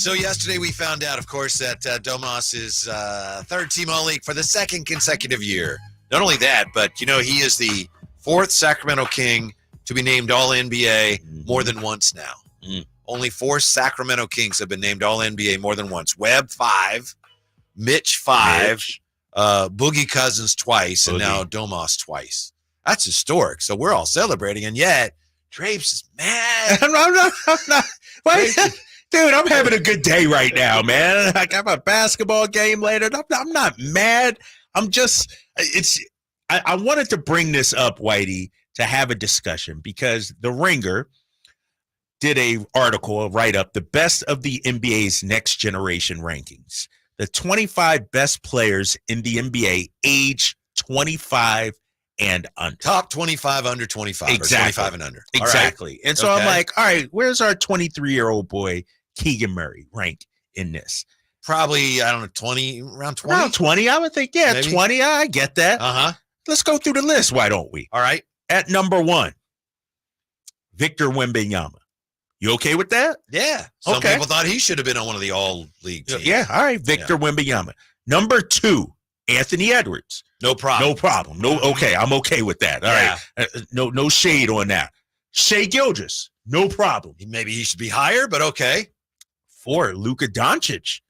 So yesterday we found out, of course, that Domas is third team All-League for the second consecutive year. Not only that, but, he is the fourth Sacramento King to be named All-NBA more than once now. Only 4 Sacramento Kings have been named All-NBA more than once. Webb, 5. Mitch, 5. Boogie Cousins twice, and now Domas twice. That's historic. So we're all celebrating, and yet Drapes is mad. I'm not. Wait, dude, I'm having a good day right now, man. I got my basketball game later. I'm not mad. I'm just, I wanted to bring this up, Whitey, to have a discussion because The Ringer did a article, a write-up, the best of the NBA's next generation rankings. The 25 best players in the NBA age 25 and under. Top 25 under 25. Exactly. Or 25 and under. Exactly. Right. And so I'm like, all right, where's our 23-year-old boy, Keegan Murray, rank in this? Probably, I don't know, 20, around 20? Around 20, I would think. Yeah, maybe. 20, I get that. Uh-huh. Let's go through the list, why don't we? All right. At number 1, Victor Wembanyama. You okay with that? Yeah. Some people thought he should have been on one of the All-League teams. Yeah, all right, Victor Wembanyama. Number 2, Anthony Edwards. No problem. No problem. Okay, I'm okay with that. All right. No shade on that. Shai Gilgeous. No problem. Maybe he should be higher, but okay. 4, Luka Doncic.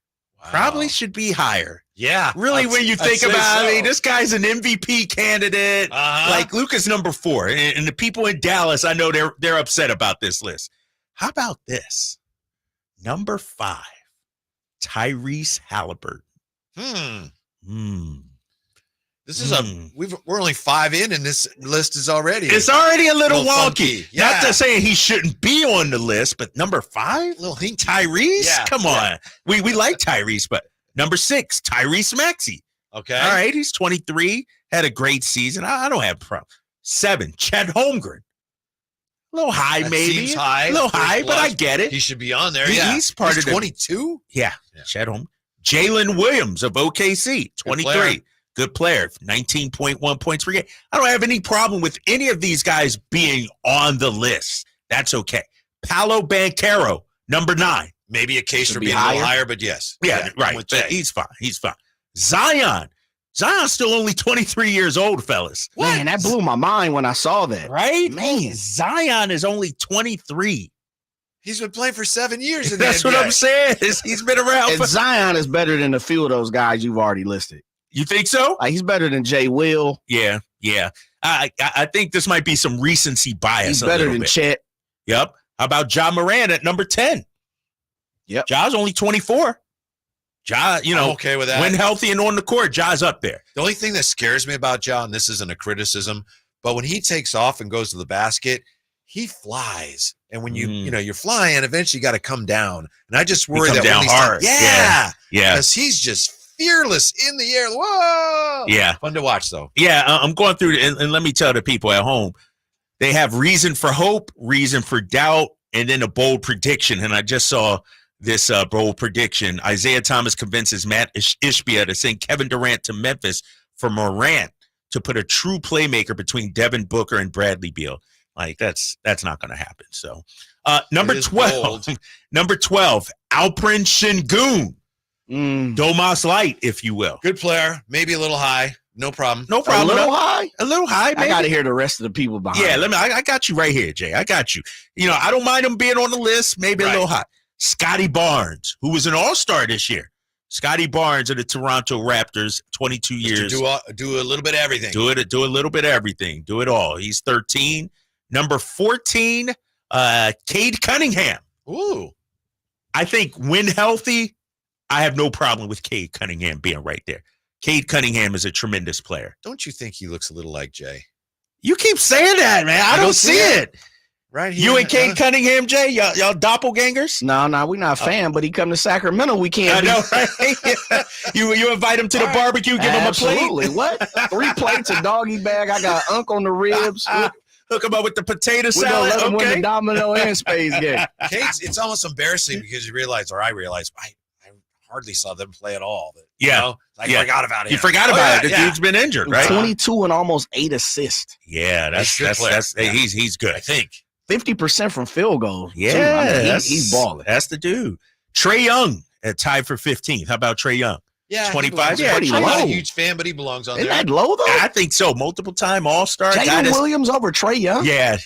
Wow. Probably should be higher. Yeah. Really, when you think about it, this guy's an MVP candidate. Like Luka's number 4. And the people in Dallas, I know they're upset about this list. How about this? Number 5, Tyrese Halliburton. This is we're only 5 in, and this list is already. It's already a little wonky. Funky. Yeah. Not to say he shouldn't be on the list, but number 5, little hink. Tyrese. Yeah. Come on, we like Tyrese, but number 6, Tyrese Maxey. Okay, all right, he's 23, had a great season. I don't have a problem. 7, Chet Holmgren. A little high, maybe. Seems high. A little high, but I get it. He should be on there. He's part of 22. Yeah, Chet Holmgren. Jalen Williams of OKC, 23. Good player, 19.1 points per game. I don't have any problem with any of these guys being on the list. That's okay. Paolo Banchero, number 9. Maybe a case for being a little higher, but yes. Yeah, right. He's fine. Zion's still only 23 years old, fellas. What? Man, that blew my mind when I saw that. Right? Man. Zion is only 23. He's been playing for 7 years. That's what I'm saying. He's been around. And Zion is better than a few of those guys you've already listed. You think so? He's better than Jay Will. Yeah. I think this might be some recency bias. He's better than Chet. Yep. How about Ja Morant at number 10? Yep. Ja's only 24. Ja, I'm okay with that. When healthy and on the court, Ja's up there. The only thing that scares me about Ja, and this isn't a criticism, but when he takes off and goes to the basket, he flies. And when you're flying, eventually you got to come down. And I just worry that down when hard. Yeah. Because he's just fearless in the air. Whoa. Yeah. Fun to watch, though. Yeah, I'm going through, and let me tell the people at home, they have reason for hope, reason for doubt, and then a bold prediction. And I just saw this bold prediction. Isaiah Thomas convinces Matt Ishbia to send Kevin Durant to Memphis for Morant to put a true playmaker between Devin Booker and Bradley Beal. Like, that's not going to happen. So, number 12, Alperen Şengün. Domas Light, if you will. Good player. Maybe a little high. No problem. No problem. A little high? A little high, maybe. I got to hear the rest of the people behind. Yeah, I got you right here, Jay. I got you. I don't mind him being on the list. Maybe a little high. Scotty Barnes, who was an all-star this year. Scotty Barnes of the Toronto Raptors, 22 years. Do a little bit of everything. Do a little bit of everything. Do it all. He's 13. Number 14, Cade Cunningham. Ooh. I think when healthy, I have no problem with Cade Cunningham being right there. Cade Cunningham is a tremendous player. Don't you think he looks a little like Jay? You keep saying that, man. I don't see it. Right here. You and Cade Cunningham, Jay, y'all doppelgangers? No, we're not a fan, but he come to Sacramento, we can't. I know, right? you invite him to the barbecue, give him a plate? Absolutely. What? 3 plates, a doggy bag. I got Unk on the ribs. Hook him up with the potato We're salad. Let him win the domino and space game. It's almost embarrassing because I realize I hardly saw them play at all. But, I forgot about it. You forgot about it. The dude's been injured, right? 22 and almost 8 assists. Yeah, that's he's good. I think 50% from field goals. Yeah, he's balling. That's the dude. Trae Young at tied for 15th. How about Trae Young? Yeah, 25. Yeah, I'm not low. a huge fan, but he belongs on Isn't there. that low, though? I think so. Multiple time All-Star. Jalen Williams over Trae Young? Yeah.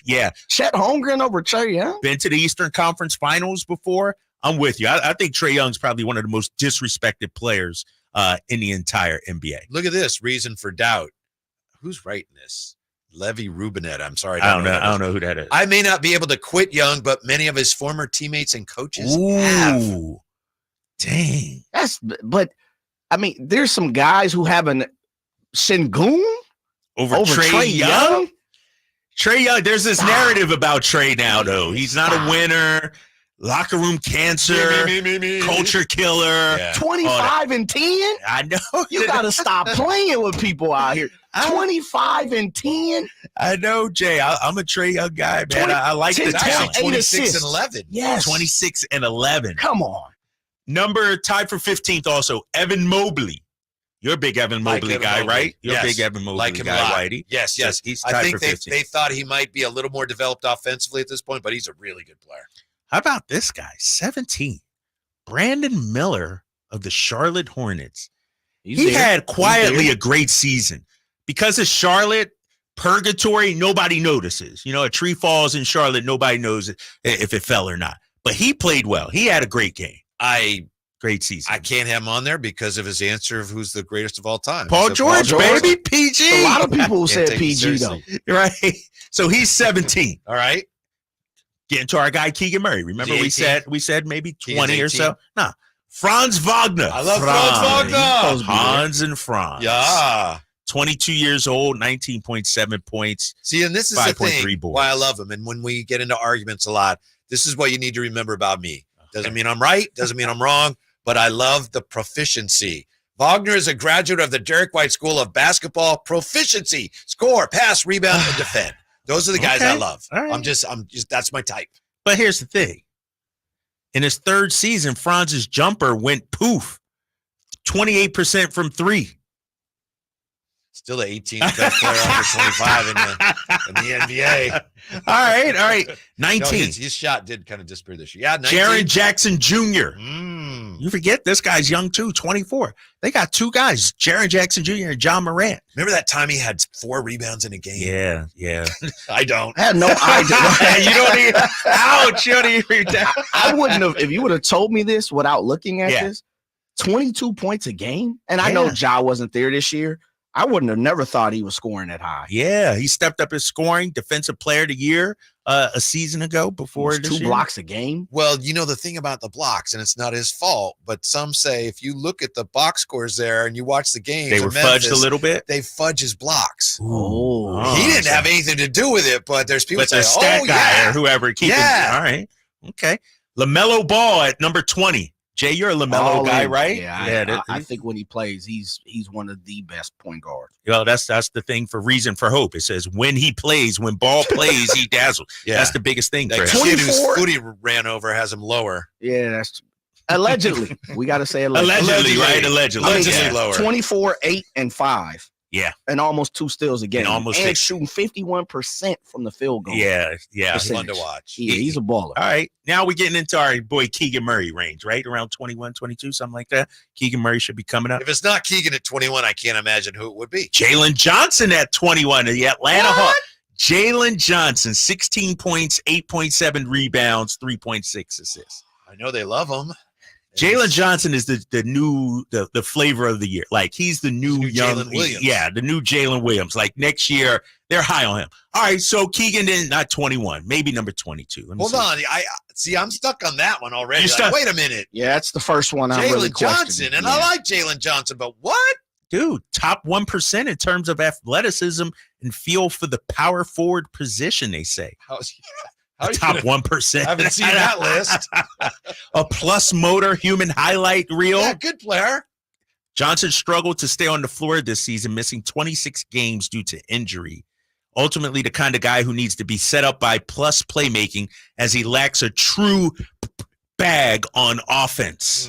Chet Holmgren over Trae Young? Been to the Eastern Conference Finals before. I'm with you. I think Trae Young's probably one of the most disrespected players in the entire NBA. Look at this reason for doubt. Who's writing this? Levy Rubinet. I'm sorry. I don't know who that is. I may not be able to quit Young, but many of his former teammates and coaches have. Ooh, dang. But I mean, there's some guys who have an Sengun Over over Trae Young? Trae Young, there's this Stop. narrative about Trae now, though. He's not a winner, locker room cancer, Me. culture killer. Yeah. 25 and 10? I know. You got to stop playing with people out here. 25 and 10? I know, Jay. I'm a Trae Young guy, man. I like the It's actually talent. 26 assists. and 11. Yes. 26 and 11. Come on. Number tied for 15th also, Evan Mobley. You're a big Evan Like Mobley Evan guy, Mobley. right? You're Yes. a big Evan Mobley Like him a guy, lot. Whitey. Yes. He's I tied think for 15th. they thought he might be a little more developed offensively at this point, but he's a really good player. How about this guy, 17? Brandon Miller of the Charlotte Hornets. He had quietly a great season. Because of Charlotte, purgatory, nobody notices. You know, a tree falls in Charlotte, nobody knows if it fell or not. But he played well. He had a great game. Great season. I can't have him on there because of his answer of who's the greatest of all time. Paul So George, baby, PG. A lot of people Can't said take him PG, though. seriously. Right. So he's 17. All right. Getting to our guy Keegan Murray. Remember Is he we said maybe Keegan's 20 or 18? so. Nah. Franz Wagner. I love Franz Wagner. Hans and Franz. Yeah. 22 years old, 19.7 points. See, and this is the 5.3 thing boards. why I love him. And when we get into arguments a lot, this is what you need to remember about me. Doesn't mean I'm right. Doesn't mean I'm wrong. But I love the proficiency. Wagner is a graduate of the Derek White School of Basketball Proficiency. Score, pass, rebound, and defend. Those are the guys I Okay. love. All right. I'm just that's my type. But here's the thing. In his third season, Franz's jumper went poof. 28% from 3. Still the 18th best player under 25 in the NBA. All right. 19. No, his shot did kind of disappear this year. Yeah, 19. Jaren Jackson Jr. Mm. You forget this guy's young too, 24. They got 2 guys, Jaren Jackson Jr. and John Morant. Remember that time he had 4 rebounds in a game? Yeah. I don't. I had no idea. You don't even, ouch, you don't even. I wouldn't have, if you would have told me this without looking at Yeah. this, 22 points a game. And I know Yeah. Ja wasn't there this year. I wouldn't have never thought he was scoring that high. Yeah, he stepped up his scoring, defensive player of the year a season ago It before was this 2 year. blocks a game. Well, you know the thing about the blocks, and it's not his fault, but some say if you look at the box scores there and you watch the games, They were in Memphis, fudged a little bit. They fudge his blocks. Oh. He didn't so- have anything to do with it, but there's people But say, the stat "Oh guy yeah, or whoever keeping. Yeah. All right. Okay. LaMelo Ball at number 20. Jay, you're a LaMelo All guy, in. right? Yeah, I think when he plays, he's one of the best point guards. Well, that's the thing for reason for hope. It says when he plays, when Ball plays, he dazzles. yeah." That's the biggest thing for that him. kid whose 24. foot he ran over has him lower. Yeah, that's allegedly. We got to say allegedly. Allegedly, right? Allegedly. Allegedly Yeah. lower. 24, 8, and 5. Yeah. And almost 2 steals a game. And almost and 6. shooting 51% from the field goal. Yeah. It's fun to Percentage. watch. Yeah, he's a baller. All right. Now we're getting into our boy Keegan Murray range, right? Around 21, 22, something like that. Keegan Murray should be coming up. If it's not Keegan at 21, I can't imagine who it would be. Jalen Johnson at 21, the Atlanta Hawks. Jalen Johnson, 16 points, 8.7 rebounds, 3.6 assists. I know they love him. Jalen Johnson is the new flavor of the year. Like he's the new New young Jalen Williams. Yeah, the new Jalen Williams. Like next year, they're high on him. All right, so Keegan then not 21, maybe number 22. Let me Hold see. on. I see. I'm stuck on that one already. You're Like, stuck. wait a minute. Yeah, that's the first one I'm really Jalen Johnson, questioning. and Yeah. I like Jalen Johnson, but what? Dude, top 1% in terms of athleticism and feel for the power forward position, they say. How's Top 1%. I haven't seen that list. A plus motor human highlight reel. Yeah, good player. Johnson struggled to stay on the floor this season, missing 26 games due to injury. Ultimately, the kind of guy who needs to be set up by plus playmaking as he lacks a true bag on offense.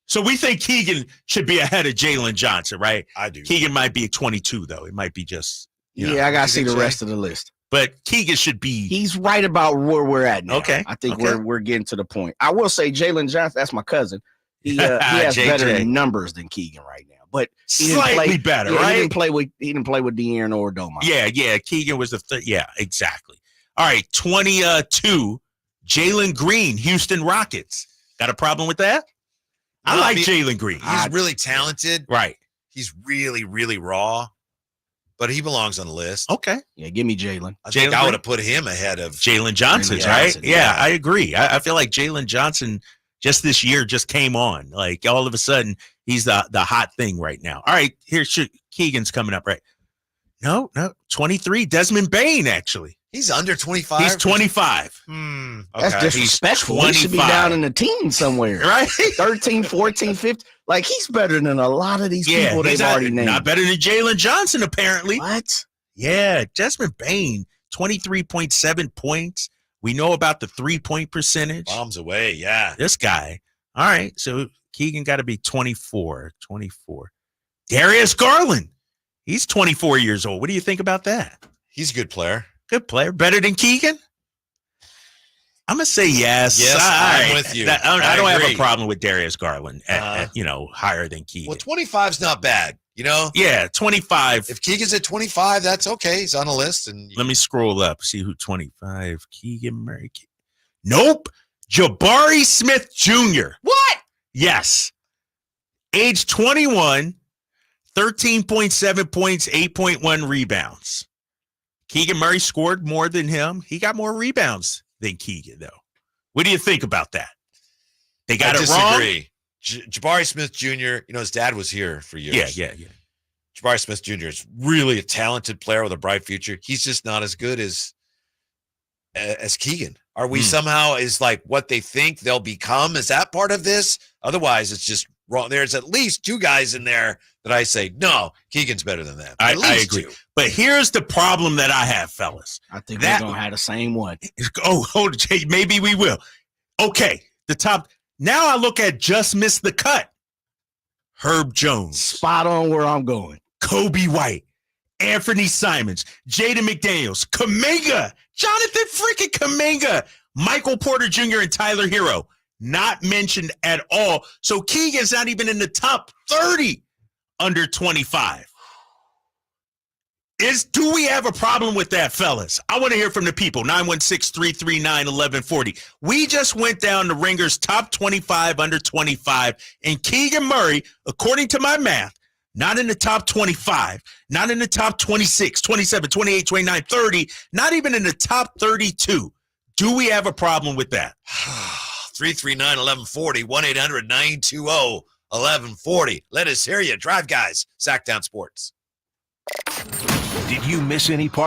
So we think Keegan should be ahead of Jalen Johnson, right? I do. Keegan might be 22, though. It might be just, you know. Yeah, I got to You see think the so? rest of the list. but Keegan should be. He's right about where we're at now. Okay. I think Okay. we're getting to the point. I will say Jalen Johnson, that's my cousin. He has JJ. better numbers than Keegan right now. But he didn't Slightly better, yeah, right? He didn't play with De'Aaron or Domantas. Yeah. Keegan was the third. Yeah, exactly. All right, 22. Jalen Green, Houston Rockets. Got a problem with that? I like Jalen Green. He's really talented. Right. He's really, really raw, but he belongs on the list. Okay. Yeah, give me Jalen. I think Jalen I would Green? have put him ahead of Jalen Johnson, Jalen right? Johnson, Yeah, yeah. I agree. I feel like Jalen Johnson just this year just came on. Like all of a sudden, he's the hot thing right now. All right, here's Keegan's coming up, right? No, 23. Desmond Bain, actually. He's under 25. He's 25. Okay. That's disrespectful. He should be 25. down in the teens somewhere. Right? 13, 14, 15. Like, he's better than a lot of these people he's they've already named. not better than Jalen Johnson, apparently. What? Yeah, Desmond Bain, 23.7 points. We know about the 3-point percentage. Bombs away, yeah. This guy. All right, so Keegan got to be 24. Darius Garland. He's 24 years old. What do you think about that? He's a good player. Good player. Better than Keegan? I'm going to say yes. Yes, I'm with you. I don't have agree. a problem with Darius Garland at higher than Keegan. Well, 25's not bad, you know? Yeah, 25. If Keegan's at 25, that's okay. He's on the list. And Let me scroll up, see who 25. Keegan Murray. Nope. Jabari Smith Jr. What? Yes. Age 21, 13.7 points, 8.1 rebounds. Keegan Murray scored more than him. He got more rebounds than Keegan, though. What do you think about that? They got it wrong? disagree. Jabari Smith Jr., you know, his dad was here for years. Yeah. Jabari Smith Jr. is really a talented player with a bright future. He's just not as good as Keegan. Are we somehow is like what they think they'll become? Is that part of this? Otherwise, it's just wrong. There's at least two guys in there that I say, no, Keegan's better than that. I agree. Two. But here's the problem that I have, fellas. I think That- we're going to have the same one. Oh, hold it. Maybe we will. Okay, the top. Now I look at just missed the cut. Herb Jones, Spot on where I'm going. Kobe White, Anthony Simons, Jaden McDaniels, Kuminga, Jonathan freaking Kuminga, Michael Porter Jr. and Tyler Hero. Not mentioned at all. So Keegan's not even in the top 30 under 25. Do we have a problem with that, fellas? I want to hear from the people. 916-339-1140. We just went down the Ringer's top 25 under 25, and Keegan Murray, according to my math, not in the top 25, not in the top 26, 27, 28, 29, 30, not even in the top 32. Do we have a problem with that? 339-1140, 1-800-920-1140. Let us hear you. Drive Guys, Sactown Sports. Did you miss any part?